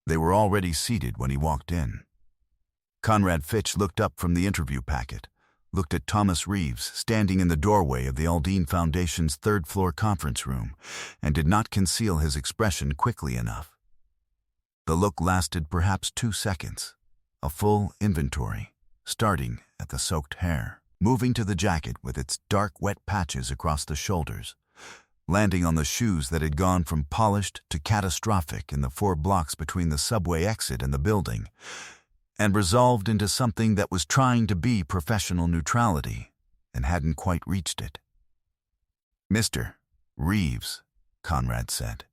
They were already seated when he walked in. Conrad Fitch looked up from the interview packet, looked at Thomas Reeves standing in the doorway of the Aldine Foundation's third-floor conference room, and did not conceal his expression quickly enough. The look lasted perhaps 2 seconds, a full inventory, starting at the soaked hair, moving to the jacket with its dark, wet patches across the shoulders, landing on the shoes that had gone from polished to catastrophic in the 4 blocks between the subway exit and the building, and resolved into something that was trying to be professional neutrality and hadn't quite reached it. "Mr. Reeves," Conrad said.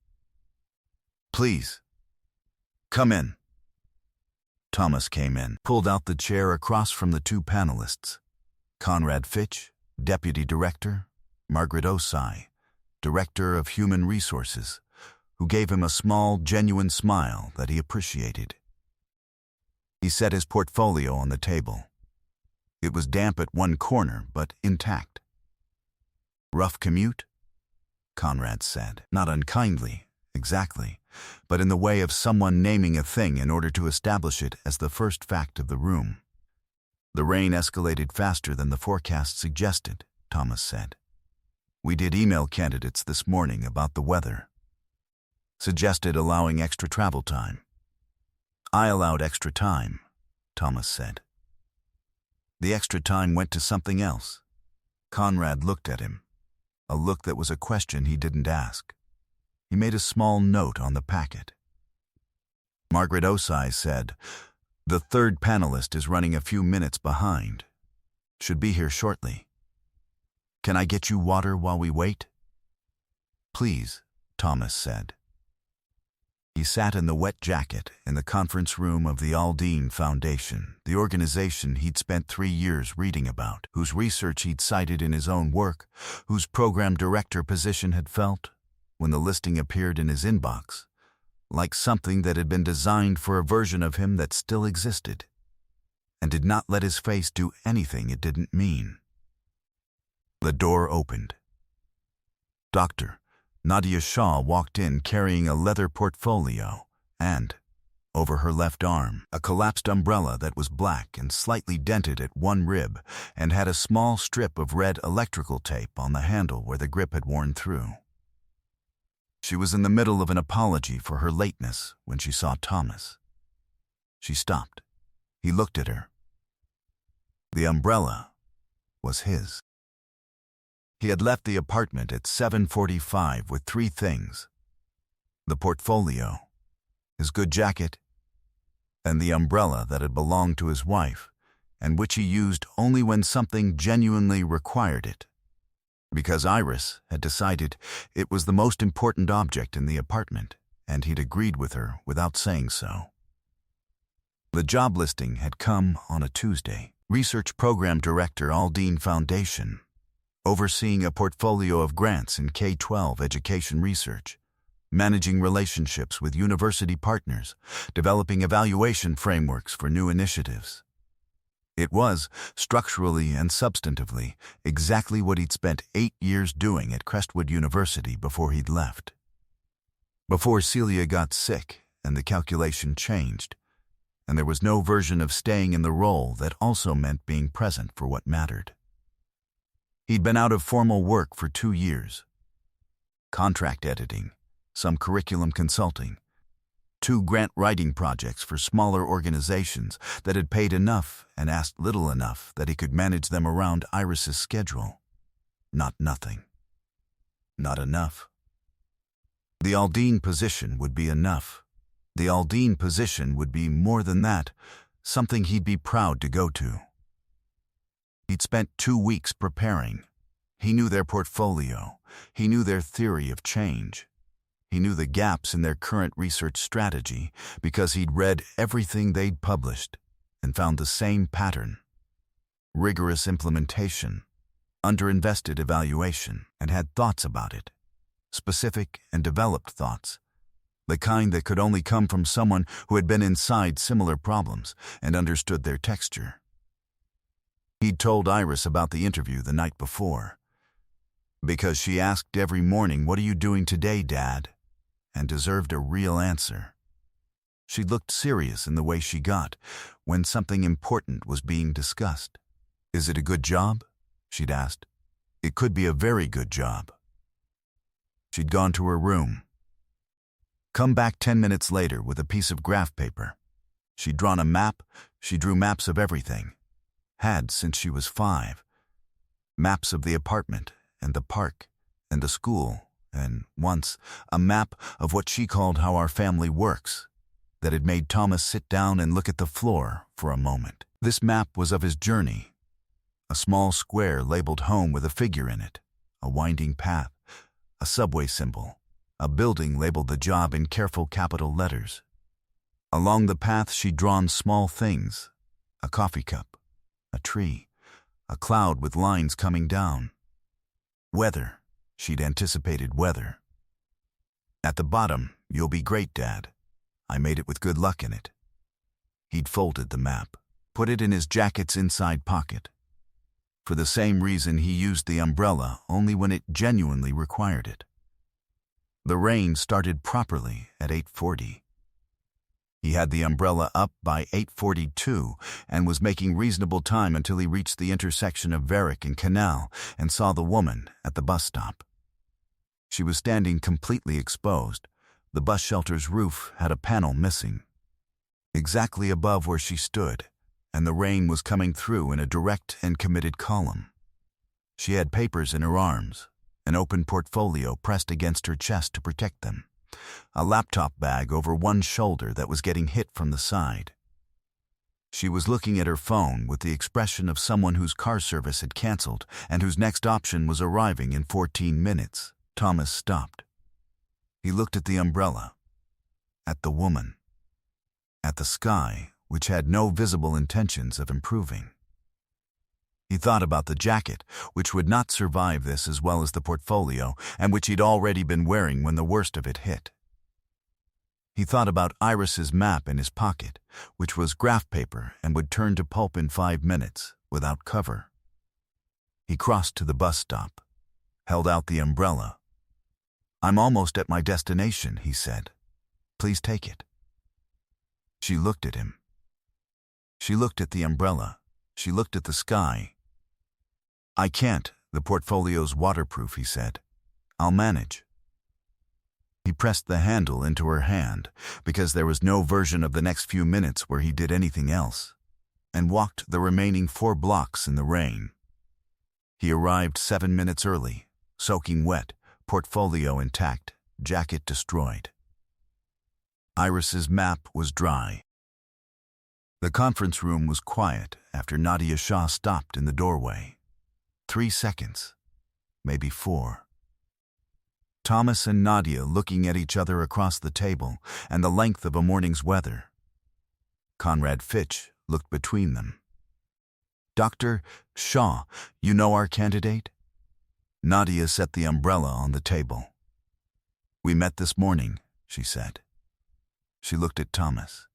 "Please, come in." Thomas came in, pulled out the chair across from the 2 panelists. Conrad Fitch, Deputy Director, Margaret Osai, Director of Human Resources, who gave him a small, genuine smile that he appreciated. He set his portfolio on the table. It was damp at one corner, but intact. "Rough commute?" Conrad said, not unkindly, exactly, but in the way of someone naming a thing in order to establish it as the first fact of the room. "The rain escalated faster than the forecast suggested," Thomas said. "We did email candidates this morning about the weather. Suggested allowing extra travel time." "I allowed extra time," Thomas said. The extra time went to something else. Conrad looked at him, a look that was a question he didn't ask. He made a small note on the packet. Margaret Osai said, "The third panelist is running a few minutes behind. Should be here shortly. Can I get you water while we wait?" "Please," Thomas said. He sat in the wet jacket in the conference room of the Aldine Foundation, the organization he'd spent 3 years reading about, whose research he'd cited in his own work, whose program director position had felt, when the listing appeared in his inbox, like something that had been designed for a version of him that still existed, and did not let his face do anything it didn't mean. The door opened. Dr. Nadia Shaw walked in carrying a leather portfolio and, over her left arm, a collapsed umbrella that was black and slightly dented at one rib and had a small strip of red electrical tape on the handle where the grip had worn through. She was in the middle of an apology for her lateness when she saw Thomas. She stopped. He looked at her. The umbrella was his. He had left the apartment at 7:45 with 3 things: the portfolio, his good jacket, and the umbrella that had belonged to his wife, and which he used only when something genuinely required it, because Iris had decided it was the most important object in the apartment, and he'd agreed with her without saying so. The job listing had come on a Tuesday. Research Program Director, Aldine Foundation, overseeing a portfolio of grants in K-12 education research, managing relationships with university partners, developing evaluation frameworks for new initiatives. It was, structurally and substantively, exactly what he'd spent 8 years doing at Crestwood University before he'd left. Before Celia got sick and the calculation changed, and there was no version of staying in the role that also meant being present for what mattered. He'd been out of formal work for 2 years. Contract editing, some curriculum consulting, 2 grant writing projects for smaller organizations that had paid enough and asked little enough that he could manage them around Iris's schedule. Not nothing. Not enough. The Aldine position would be enough. The Aldine position would be more than that, something he'd be proud to go to. He'd spent 2 weeks preparing. He knew their portfolio. He knew their theory of change. He knew the gaps in their current research strategy because he'd read everything they'd published and found the same pattern: rigorous implementation, underinvested evaluation, and had thoughts about it, specific and developed thoughts, the kind that could only come from someone who had been inside similar problems and understood their texture. He'd told Iris about the interview the night before, because she asked every morning, "What are you doing today, Dad?" and deserved a real answer. She looked serious in the way she got when something important was being discussed. "Is it a good job?" she'd asked. "It could be a very good job." She'd gone to her room. Come back 10 minutes later with a piece of graph paper. She'd drawn a map. She drew maps of everything. Had since she was 5. Maps of the apartment and the park and the school, and once a map of what she called how our family works, that had made Thomas sit down and look at the floor for a moment. This map was of his journey. A small square labeled home with a figure in it, a winding path, a subway symbol, a building labeled the job in careful capital letters. Along the path she'd drawn small things, a coffee cup, a tree, a cloud with lines coming down. Weather. She'd anticipated weather. At the bottom, "You'll be great, Dad. I made it with good luck in it." He'd folded the map, put it in his jacket's inside pocket. For the same reason he used the umbrella only when it genuinely required it. The rain started properly at 8:40. He had the umbrella up by 8:42 and was making reasonable time until he reached the intersection of Varick and Canal and saw the woman at the bus stop. She was standing completely exposed. The bus shelter's roof had a panel missing. Exactly above where she stood, and the rain was coming through in a direct and committed column. She had papers in her arms, an open portfolio pressed against her chest to protect them, a laptop bag over one shoulder that was getting hit from the side. She was looking at her phone with the expression of someone whose car service had canceled and whose next option was arriving in 14 minutes. Thomas stopped. He looked at the umbrella, at the woman, at the sky, which had no visible intentions of improving. He thought about the jacket, which would not survive this, as well as the portfolio, and which he'd already been wearing when the worst of it hit. He thought about Iris's map in his pocket, which was graph paper and would turn to pulp in 5 minutes, without cover. He crossed to the bus stop, held out the umbrella. "I'm almost at my destination," he said. "Please take it." She looked at him. She looked at the umbrella. She looked at the sky. "I can't. The portfolio's waterproof," he said. "I'll manage." He pressed the handle into her hand, because there was no version of the next few minutes where he did anything else, and walked the remaining 4 blocks in the rain. He arrived 7 minutes early, soaking wet, portfolio intact, jacket destroyed. Iris's map was dry. The conference room was quiet after Nadia Shah stopped in the doorway. 3 seconds, maybe 4. Thomas and Nadia looking at each other across the table and the length of a morning's weather. Conrad Fitch looked between them. "Dr. Shaw, you know our candidate?" Nadia set the umbrella on the table. "We met this morning," she said. She looked at Thomas.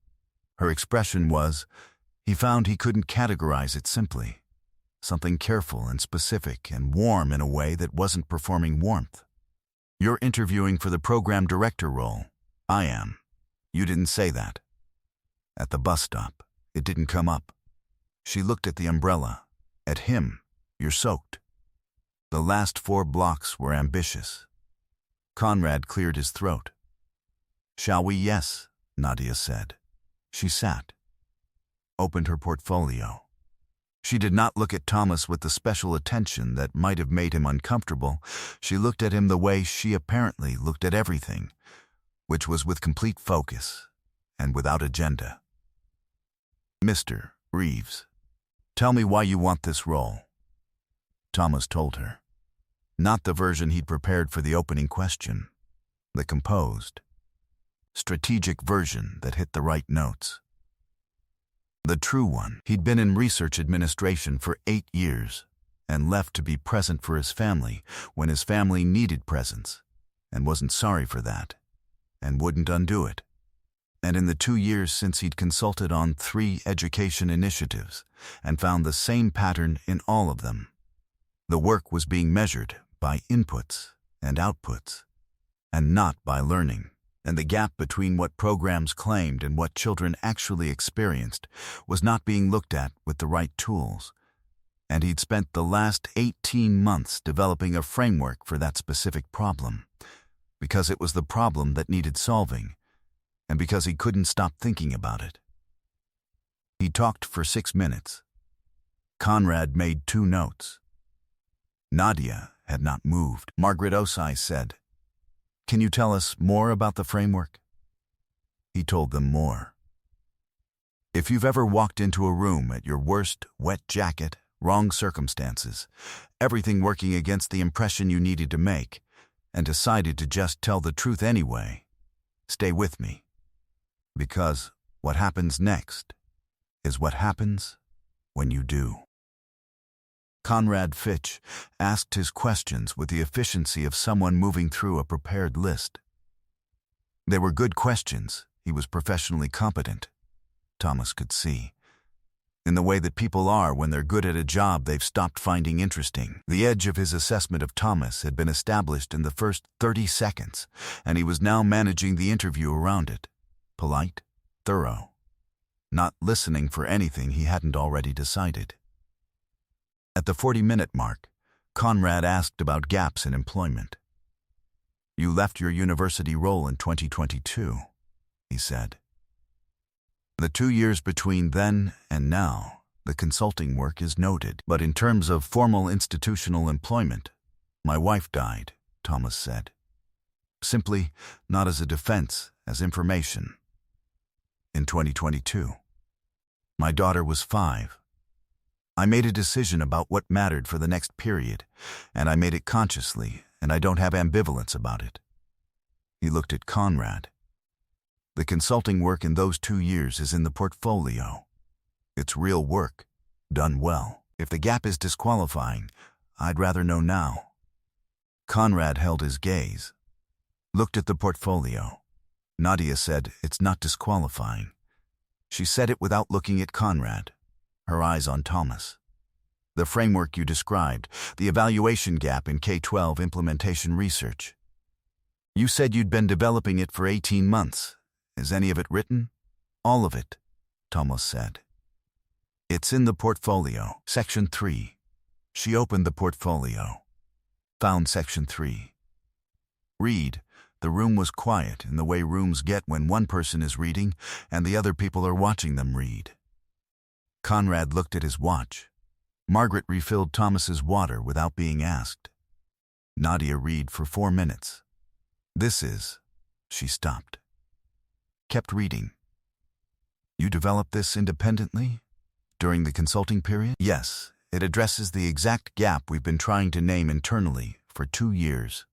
Her expression was, he found he couldn't categorize it simply. Something careful and specific and warm in a way that wasn't performing warmth. "You're interviewing for the program director role." "I am." "You didn't say that." At the bus stop, it didn't come up. She looked at the umbrella. At him. "You're soaked." The last 4 blocks were ambitious. Conrad cleared his throat. "Shall we?" "Yes," Nadia said. She sat, opened her portfolio. She did not look at Thomas with the special attention that might have made him uncomfortable. She looked at him the way she apparently looked at everything, which was with complete focus and without agenda. "Mr. Reeves, tell me why you want this role." Thomas told her. Not the version he'd prepared for the opening question. The composed, strategic version that hit the right notes. The true one. He'd been in research administration for 8 years and left to be present for his family when his family needed presence and wasn't sorry for that and wouldn't undo it. And in the 2 years since he'd consulted on 3 education initiatives and found the same pattern in all of them. The work was being measured by inputs and outputs and not by learning and the gap between what programs claimed and what children actually experienced was not being looked at with the right tools. And he'd spent the last 18 months developing a framework for that specific problem, because it was the problem that needed solving, and because he couldn't stop thinking about it. He talked for 6 minutes. Conrad made 2 notes. Nadia had not moved. Margaret Osai said, "Can you tell us more about the framework?" He told them more. If you've ever walked into a room at your worst, wet jacket, wrong circumstances, everything working against the impression you needed to make, and decided to just tell the truth anyway, stay with me. Because what happens next is what happens when you do. Conrad Fitch asked his questions with the efficiency of someone moving through a prepared list. They were good questions. He was professionally competent, Thomas could see. In the way that people are when they're good at a job they've stopped finding interesting. The edge of his assessment of Thomas had been established in the first 30 seconds, and he was now managing the interview around it. Polite, thorough, not listening for anything he hadn't already decided. At the 40-minute mark, Conrad asked about gaps in employment. "You left your university role in 2022, he said. "The 2 years between then and now, the consulting work is noted. But in terms of formal institutional employment, my wife died," Thomas said. "Simply not as a defense, as information. In 2022. My daughter was 5. I made a decision about what mattered for the next period, and I made it consciously, and I don't have ambivalence about it." He looked at Conrad. "The consulting work in those 2 years is in the portfolio. It's real work, done well. If the gap is disqualifying, I'd rather know now." Conrad held his gaze, looked at the portfolio. Nadia said, "It's not disqualifying." She said it without looking at Conrad, her eyes on Thomas. "The framework you described, the evaluation gap in K-12 implementation research. You said you'd been developing it for 18 months. Is any of it written?" "All of it," Thomas said. "It's in the portfolio. Section 3. She opened the portfolio. Found Section 3. Read. The room was quiet in the way rooms get when one person is reading and the other people are watching them read." Conrad looked at his watch. Margaret refilled Thomas's water without being asked. Nadia read for 4 minutes. "This is..." She stopped. Kept reading. "You developed this independently? During the consulting period?" "Yes, it addresses the exact gap we've been trying to name internally for 2 years.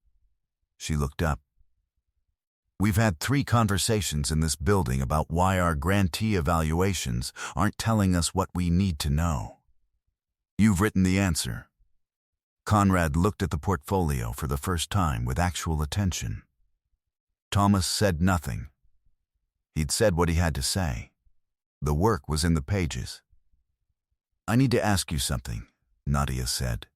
She looked up. "We've had 3 conversations in this building about why our grantee evaluations aren't telling us what we need to know. You've written the answer." Conrad looked at the portfolio for the first time with actual attention. Thomas said nothing. He'd said what he had to say. The work was in the pages. "I need to ask you something," Nadia said.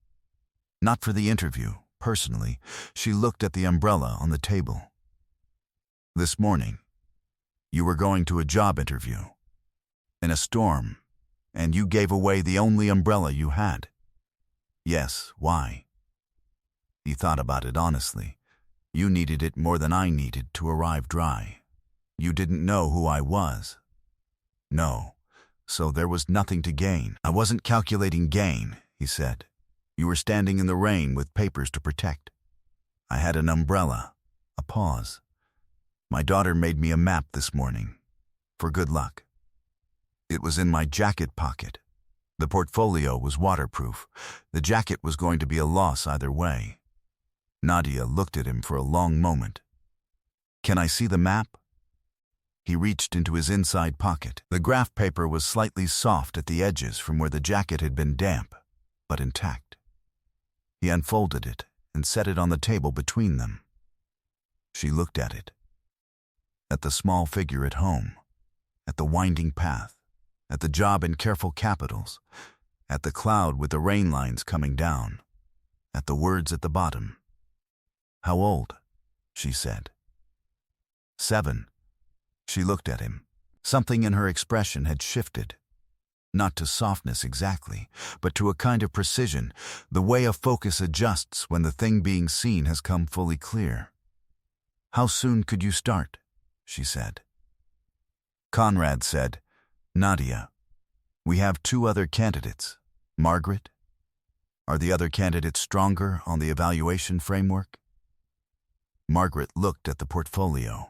"Not for the interview, personally." She looked at the umbrella on the table. "This morning, you were going to a job interview. In a storm, and you gave away the only umbrella you had." "Yes, why?" He thought about it honestly. "You needed it more than I needed to arrive dry. You didn't know who I was." "No, so there was nothing to gain." "I wasn't calculating gain," he said. "You were standing in the rain with papers to protect. I had an umbrella." A pause. "My daughter made me a map this morning. For good luck. It was in my jacket pocket. The portfolio was waterproof. The jacket was going to be a loss either way." Nadia looked at him for a long moment. "Can I see the map?" He reached into his inside pocket. The graph paper was slightly soft at the edges from where the jacket had been damp, but intact. He unfolded it and set it on the table between them. She looked at it. At the small figure at home, at the winding path, at the job in careful capitals, at the cloud with the rain lines coming down, at the words at the bottom. "How old?" she said. 7. She looked at him. Something in her expression had shifted. Not to softness exactly, but to a kind of precision, the way a focus adjusts when the thing being seen has come fully clear. "How soon could you start?" she said. Conrad said, "Nadia, we have 2 other candidates. Margaret? Are the other candidates stronger on the evaluation framework?" Margaret looked at the portfolio.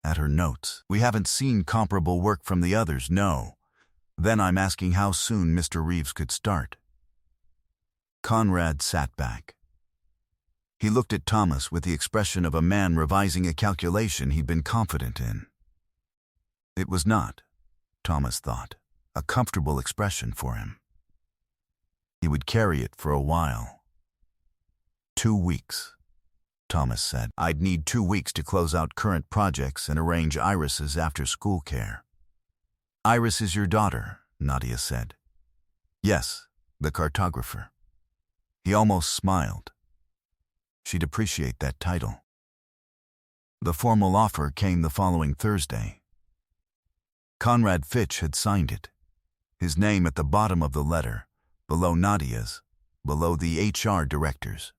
At her notes. "We haven't seen comparable work from the others, no. Then I'm asking how soon Mr. Reeves could start." Conrad sat back. He looked at Thomas with the expression of a man revising a calculation he'd been confident in. It was not, Thomas thought, a comfortable expression for him. He would carry it for a while. 2 weeks, Thomas said. "I'd need 2 weeks to close out current projects and arrange Iris's after-school care." "Iris is your daughter," Nadia said. "Yes, the cartographer." He almost smiled. She'd appreciate that title. The formal offer came the following Thursday. Conrad Fitch had signed it, his name at the bottom of the letter, below Nadia's, below the HR director's.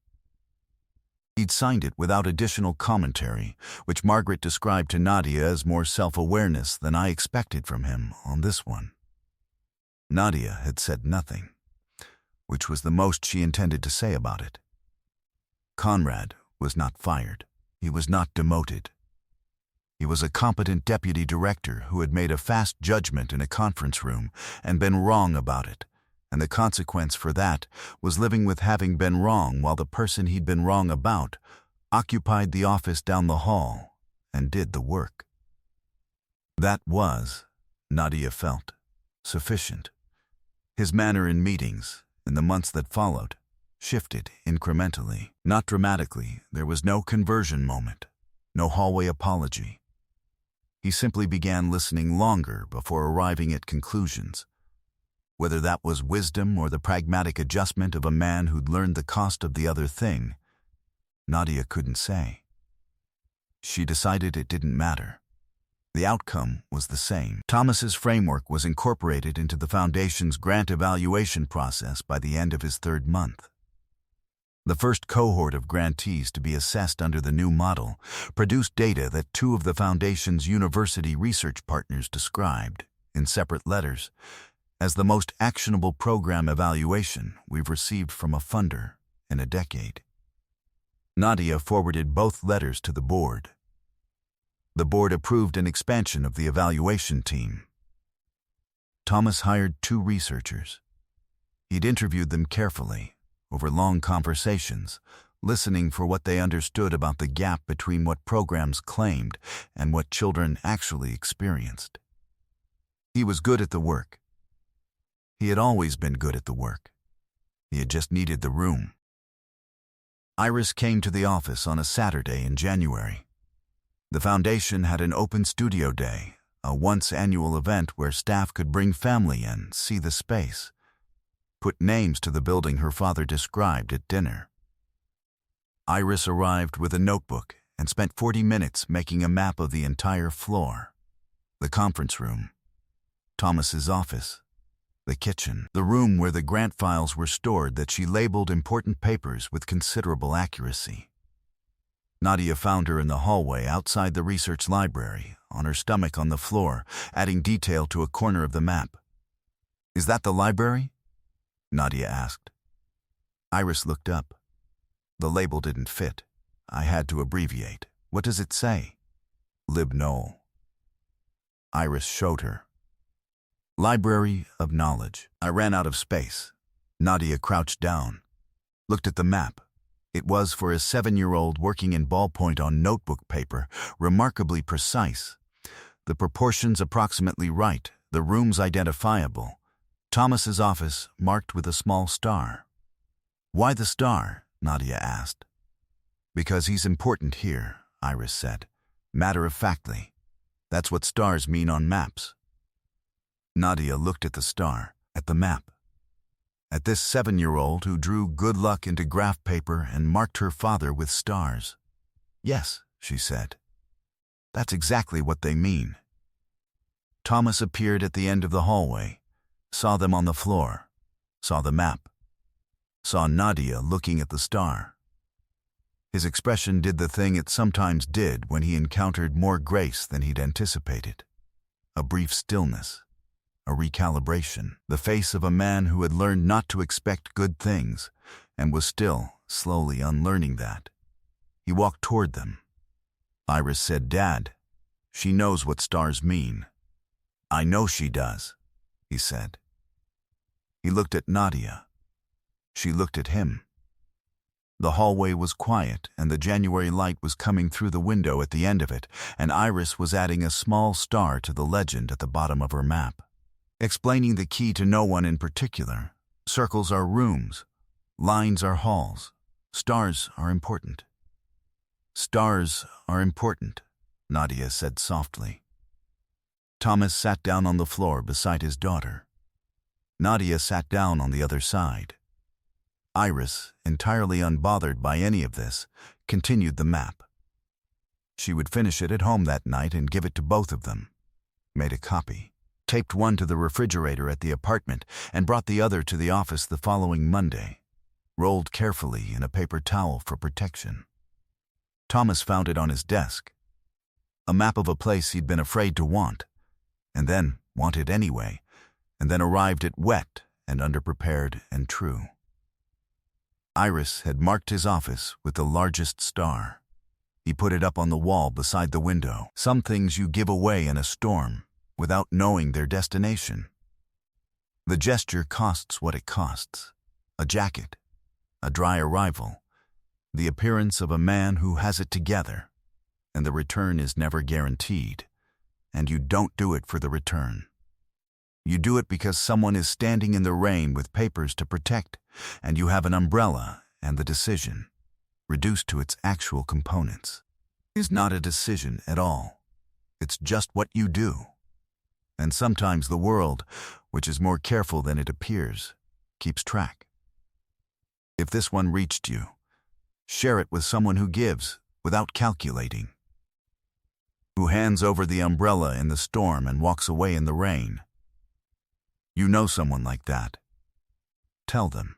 He'd signed it without additional commentary, which Margaret described to Nadia as more self-awareness than I expected from him on this one. Nadia had said nothing, which was the most she intended to say about it. Conrad was not fired. He was not demoted. He was a competent deputy director who had made a fast judgment in a conference room and been wrong about it, and the consequence for that was living with having been wrong while the person he'd been wrong about occupied the office down the hall and did the work. That was, Nadia felt, sufficient. His manner in meetings, in the months that followed, shifted incrementally. Not dramatically, there was no conversion moment, no hallway apology. He simply began listening longer before arriving at conclusions. Whether that was wisdom or the pragmatic adjustment of a man who'd learned the cost of the other thing, Nadia couldn't say. She decided it didn't matter. The outcome was the same. Thomas's framework was incorporated into the Foundation's grant evaluation process by the end of his 3rd month. The first cohort of grantees to be assessed under the new model produced data that 2 of the Foundation's university research partners described, in separate letters, as the most actionable program evaluation we've received from a funder in a decade. Nadia forwarded both letters to the board. The board approved an expansion of the evaluation team. Thomas hired 2 researchers. He'd interviewed them carefully, over long conversations, listening for what they understood about the gap between what programs claimed and what children actually experienced. He was good at the work. He had always been good at the work. He had just needed the room. Iris came to the office on a Saturday in January. The Foundation had an open studio day, a once-annual event where staff could bring family in, see the space, put names to the building her father described at dinner. Iris arrived with a notebook and spent 40 minutes making a map of the entire floor. The conference room, Thomas's office, the kitchen, the room where the grant files were stored that she labeled important papers with considerable accuracy. Nadia found her in the hallway outside the research library, on her stomach on the floor, adding detail to a corner of the map. "Is that the library?" Nadia asked. Iris looked up. The label didn't fit. I had to abbreviate. "What does it say?" "Lib Knoll." Iris showed her. "Library of Knowledge." I ran out of space. Nadia crouched down, looked at the map. It was, for a 7-year-old working in ballpoint on notebook paper, remarkably precise. The proportions approximately right, the rooms identifiable. Thomas's office marked with a small star. "Why the star?" Nadia asked. "Because he's important here," Iris said, matter-of-factly. "That's what stars mean on maps." Nadia looked at the star, at the map. At this 7-year-old who drew good luck into graph paper and marked her father with stars. "Yes," she said. That's exactly what they mean. Thomas appeared at the end of the hallway, saw them on the floor, saw the map, saw Nadia looking at the star. His expression did the thing it sometimes did when he encountered more grace than he'd anticipated. A brief stillness, a recalibration, the face of a man who had learned not to expect good things and was still slowly unlearning that. He walked toward them. Iris said, "Dad, she knows what stars mean." "I know she does," he said. He looked at Nadia. She looked at him. The hallway was quiet, and the January light was coming through the window at the end of it, and Iris was adding a small star to the legend at the bottom of her map, explaining the key to no one in particular. Circles are rooms, lines are halls, stars are important. "Stars are important," Nadia said softly. Thomas sat down on the floor beside his daughter. Nadia sat down on the other side. Iris, entirely unbothered by any of this, continued the map. She would finish it at home that night and give it to both of them. Made a copy, taped one to the refrigerator at the apartment, and brought the other to the office the following Monday, rolled carefully in a paper towel for protection. Thomas found it on his desk. A map of a place he'd been afraid to want, and then wanted anyway, and then arrived at wet and underprepared and true. Iris had marked his office with the largest star. He put it up on the wall beside the window. Some things you give away in a storm without knowing their destination. The gesture costs what it costs. A jacket, a dry arrival, the appearance of a man who has it together, and the return is never guaranteed, and you don't do it for the return. You do it because someone is standing in the rain with papers to protect, and you have an umbrella, and the decision, reduced to its actual components, is not a decision at all. It's just what you do. And sometimes the world, which is more careful than it appears, keeps track. If this one reached you, share it with someone who gives without calculating, who hands over the umbrella in the storm and walks away in the rain. You know someone like that. Tell them.